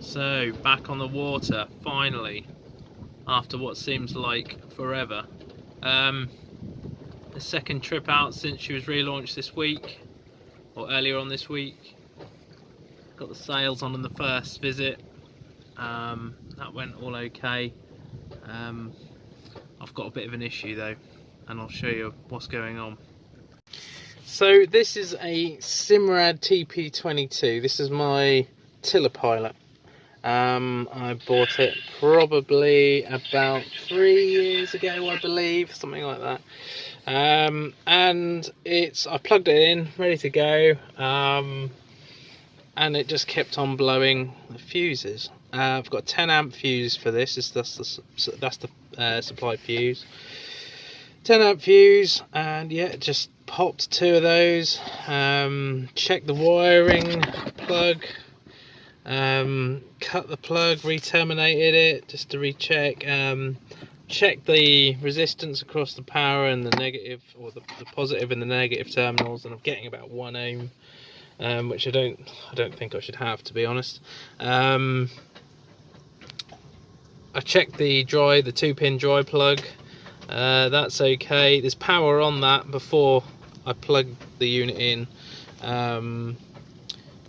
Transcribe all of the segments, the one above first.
So, back on the water, finally, after what seems like forever. The second trip out since she was relaunched this week, or earlier on this week. Got the sails on the first visit. That went all okay. I've got a bit of an issue though, and I'll show you what's going on. So this is a Simrad TP22. This is my tiller pilot. I bought it probably about 3 years ago, I believe, something like that. And I plugged it in, ready to go, and it just kept on blowing the fuses. I've got a 10 amp fuse for this. That's the supply fuse. 10 amp fuse, and yeah, it just popped 2 of those. Checked the wiring plug. Cut the plug, re-terminated it just to recheck. Check the resistance across the power and the negative, or the positive and the negative terminals, and I'm getting about 1 ohm, which I don't think I should have, to be honest. I checked the 2-pin dry plug. That's okay. There's power on that before I plug the unit in,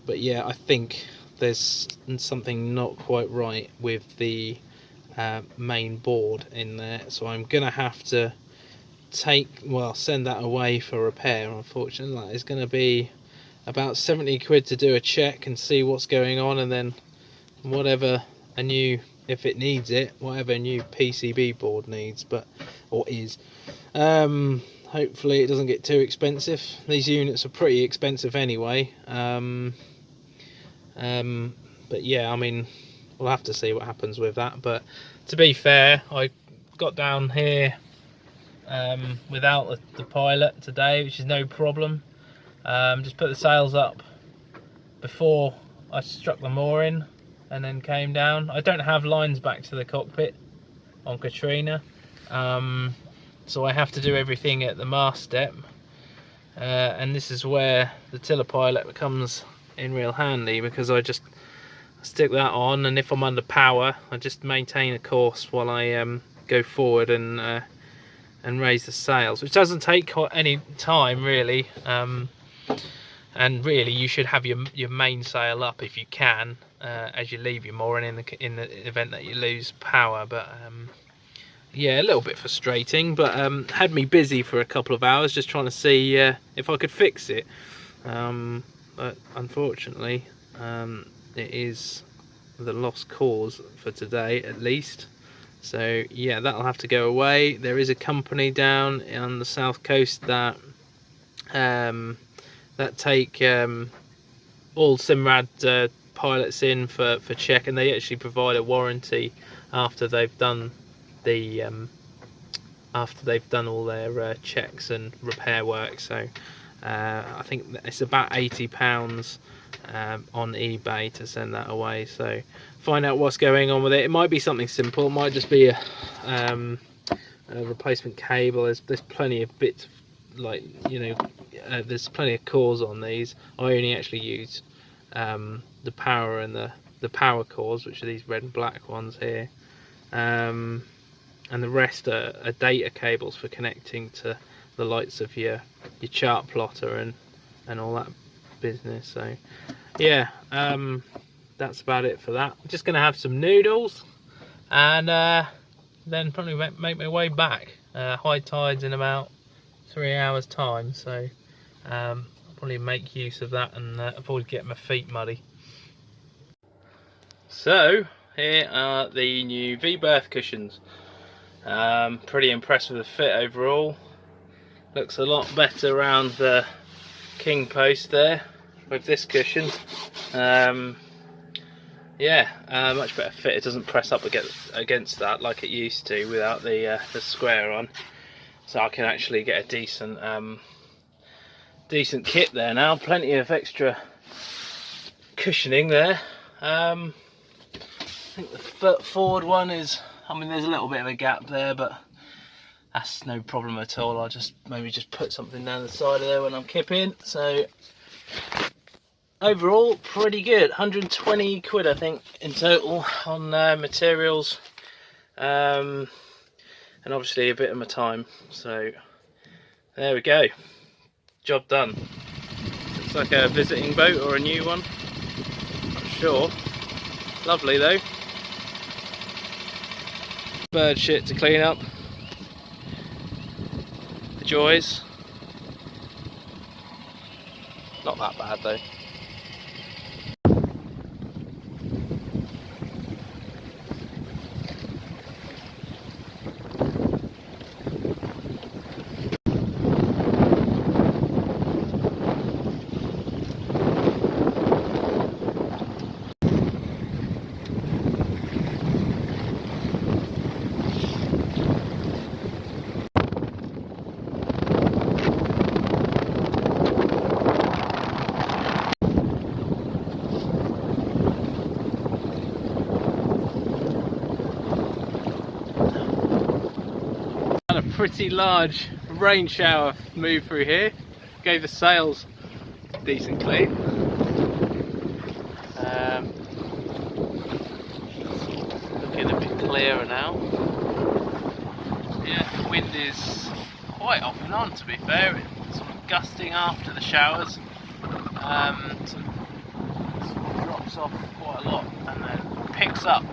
but yeah, I think there's something not quite right with the main board in there, so I'm gonna have to send that away for repair. Unfortunately, that is going to be about 70 quid to do a check and see what's going on, and then whatever a new, if it needs it, whatever a new PCB board needs, hopefully it doesn't get too expensive. These units are pretty expensive anyway. But yeah, I mean, we'll have to see what happens with that. But to be fair, I got down here without the pilot today, which is no problem. Just put the sails up before I struck the mooring and then came down. I don't have lines back to the cockpit on Katrina, so I have to do everything at the mast step, and this is where the tiller pilot comes in real handy, because I just stick that on, and if I'm under power, I just maintain a course while I go forward and raise the sails, which doesn't take any time really. And really, you should have your mainsail up if you can, as you leave your mooring in the event that you lose power. But yeah, a little bit frustrating, but had me busy for a couple of hours just trying to see if I could fix it. But unfortunately, it is the lost cause for today, at least. So yeah, that'll have to go away. There is a company down on the south coast that take all Simrad pilots in for check, and they actually provide a warranty after they've done all their checks and repair work. So I think it's about £80 on eBay to send that away. So find out what's going on with it. It might be something simple. It might just be a replacement cable. There's plenty of bits, like, you know, there's plenty of cores on these. I only actually use the power and the power cores, which are these red and black ones here, and the rest are data cables for connecting to the lights of your chart plotter and all that business. So yeah, that's about it for that. I'm just gonna have some noodles and then probably make my way back. High tide's in about 3 hours time, so I'll probably make use of that and avoid getting my feet muddy. So here are the new V-berth cushions. Pretty impressed with the fit overall. Looks a lot better around the king post there with this cushion. Yeah, much better fit. It doesn't press up against that like it used to without the square on. So I can actually get a decent kit there now. Plenty of extra cushioning there. I think the forward one is, I mean, there's a little bit of a gap there, but that's no problem at all. I'll maybe just put something down the side of there when I'm kipping. So overall pretty good. 120 quid I think in total on materials, and obviously a bit of my time. So there we go, job done. Looks like a visiting boat or a new one, not sure. Lovely though. Bird shit to clean up. The joys. Not that bad though. A pretty large rain shower moved through here, gave the sails a decent clean. Looking a bit clearer now. Yeah, the wind is quite off and on, to be fair. It's sort of gusting after the showers, sort of drops off quite a lot and then picks up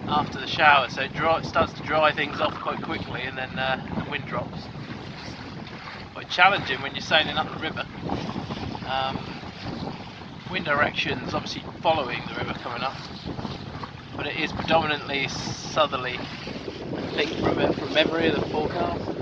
after the shower, so it starts to dry things off quite quickly, and then the wind drops. Quite challenging when you're sailing up the river. Wind direction's obviously following the river coming up, but it is predominantly southerly, I think, from memory of the forecast.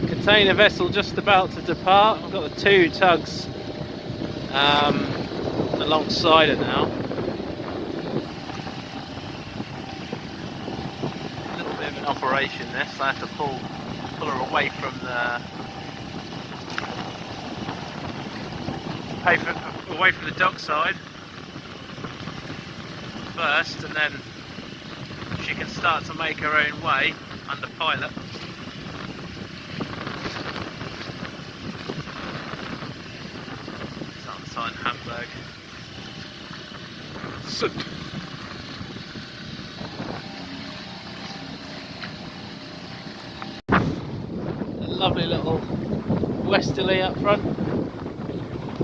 Container vessel just about to depart. I've got the two tugs alongside it now. A little bit of an operation this. I have to pull her away from the dock side first, and then she can start to make her own way under pilot. Outside Hamburg. A lovely little westerly up front.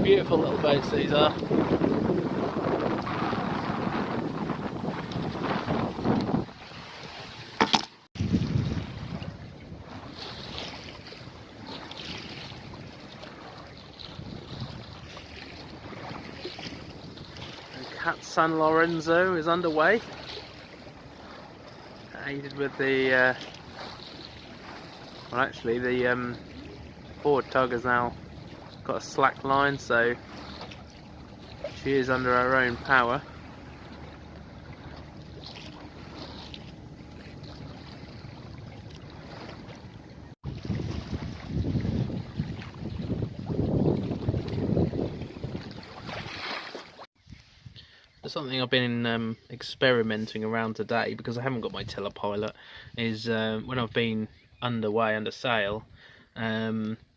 Beautiful little boats these are. Cat San Lorenzo is underway, aided with the well, actually the forward tug has now got a slack line, so she is under her own power. Something I've been experimenting around today, because I haven't got my tiller pilot, is when I've been underway under sail,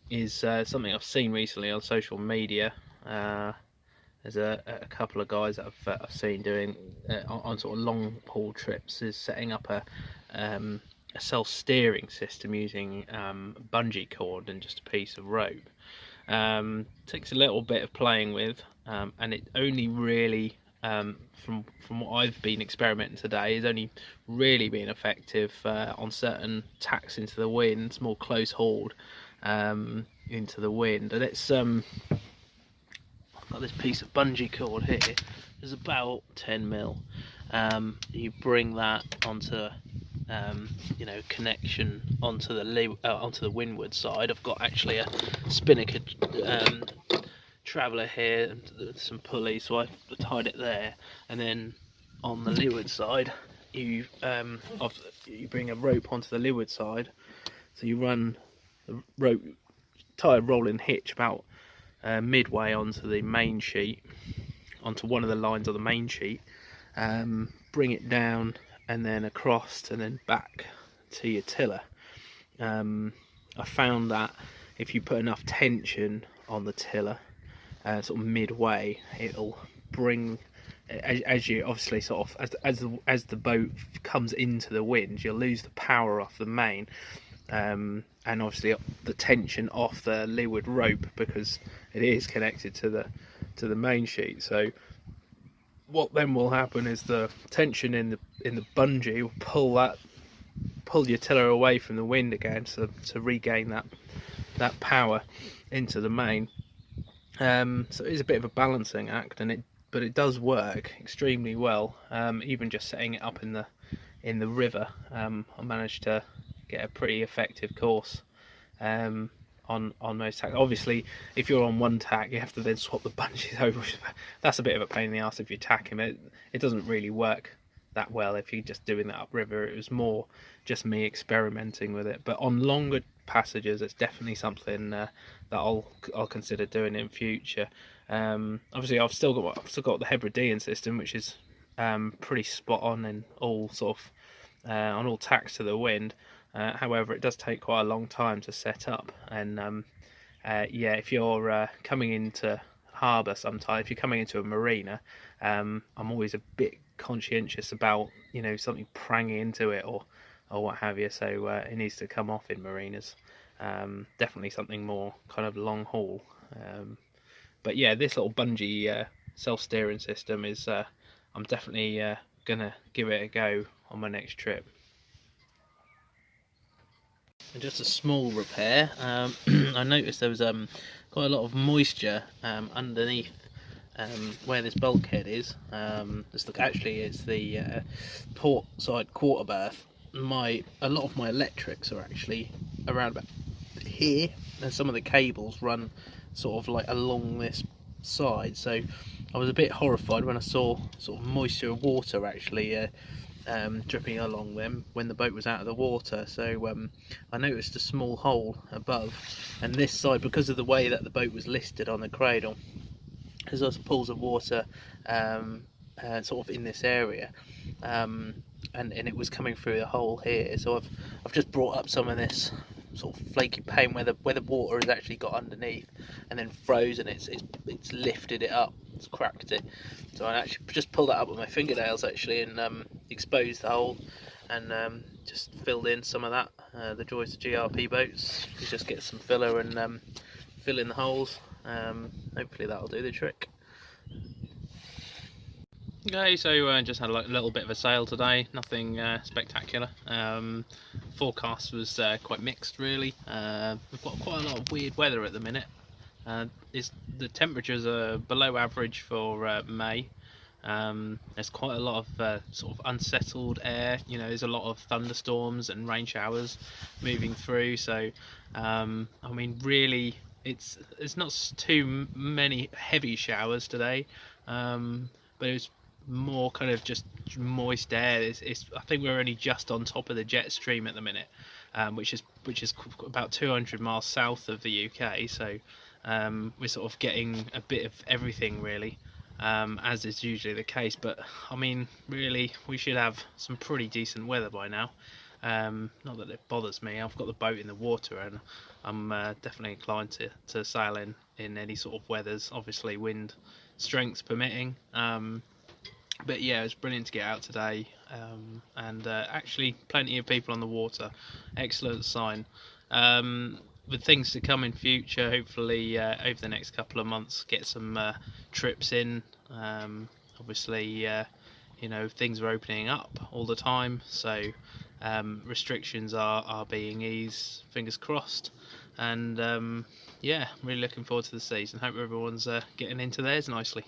is something I've seen recently on social media. There's a couple of guys that I've seen doing on sort of long haul trips, is setting up a self-steering system using bungee cord and just a piece of rope. Takes a little bit of playing with, and it only really from what I've been experimenting today, is only really been effective on certain tacks into the wind, more close hauled into the wind. And it's I've got this piece of bungee cord here. It's about 10 mil. You bring that onto you know, connection onto the windward side. I've got actually a spinnaker traveller here and some pulleys, so I've tied it there. And then on the leeward side, you bring a rope onto the leeward side. So you run the rope, tie a rolling hitch about midway onto the main sheet, onto one of the lines of the main sheet. Bring it down and then across and then back to your tiller. I found that if you put enough tension on the tiller, sort of midway, it'll bring, as you obviously sort of as the boat comes into the wind, you'll lose the power off the main, and obviously the tension off the leeward rope, because it is connected to the main sheet. So what then will happen is the tension in the bungee will pull your tiller away from the wind again, to regain that power into the main. So it is a bit of a balancing act, but it does work extremely well. Even just setting it up in the river, I managed to get a pretty effective course on most tacks. Obviously, if you're on one tack, you have to then swap the bungees over. That's a bit of a pain in the ass if you tack him. It doesn't really work that well if you're just doing that upriver. It was more just me experimenting with it. But on longer passages, it's definitely something that I'll consider doing in future. Obviously, I've still got the Hebridean system, which is pretty spot on in all sort of on all tacks to the wind. However, it does take quite a long time to set up, and yeah, if you're coming into harbour sometime, if you're coming into a marina, I'm always a bit conscientious about, you know, something pranging into it or what have you, so it needs to come off in marinas. Definitely something more kind of long haul. But yeah, this little bungee self-steering system is I'm definitely gonna give it a go on my next trip. And just a small repair, I noticed there was quite a lot of moisture underneath where this bulkhead is. Actually, it's the port side quarter berth. A lot of my electrics are actually around about here, and some of the cables run sort of like along this side. So I was a bit horrified when I saw sort of moisture and water actually dripping along them when the boat was out of the water. So I noticed a small hole above, and this side, because of the way that the boat was listed on the cradle, there's lots of pools of water sort of in this area, and it was coming through the hole here. So I've just brought up some of this sort of flaky paint where the water has actually got underneath and then frozen. It's lifted it up, it's cracked it. So I actually just pulled that up with my fingernails actually, and exposed the hole, and just filled in some of that. The joys of GRP boats, you just get some filler and fill in the holes. Hopefully that'll do the trick. Okay, so just had a little bit of a sail today, nothing spectacular. Forecast was quite mixed really. We've got quite a lot of weird weather at the minute. The temperatures are below average for May. There's quite a lot of sort of unsettled air. You know, there's a lot of thunderstorms and rain showers moving through. So, I mean, really, it's not too many heavy showers today, but it was more kind of just moist air. I think we're only just on top of the jet stream at the minute, which is about 200 miles south of the UK. So we're sort of getting a bit of everything really, as is usually the case. But I mean, really, we should have some pretty decent weather by now. Not that it bothers me. I've got the boat in the water, and I'm definitely inclined to sail in any sort of weathers, obviously wind strength permitting. But yeah, it was brilliant to get out today, and actually plenty of people on the water. Excellent sign. With things to come in future, hopefully over the next couple of months, get some trips in. obviously you know, things are opening up all the time, so restrictions are being eased, fingers crossed. And yeah, really looking forward to the season. Hope everyone's getting into theirs nicely.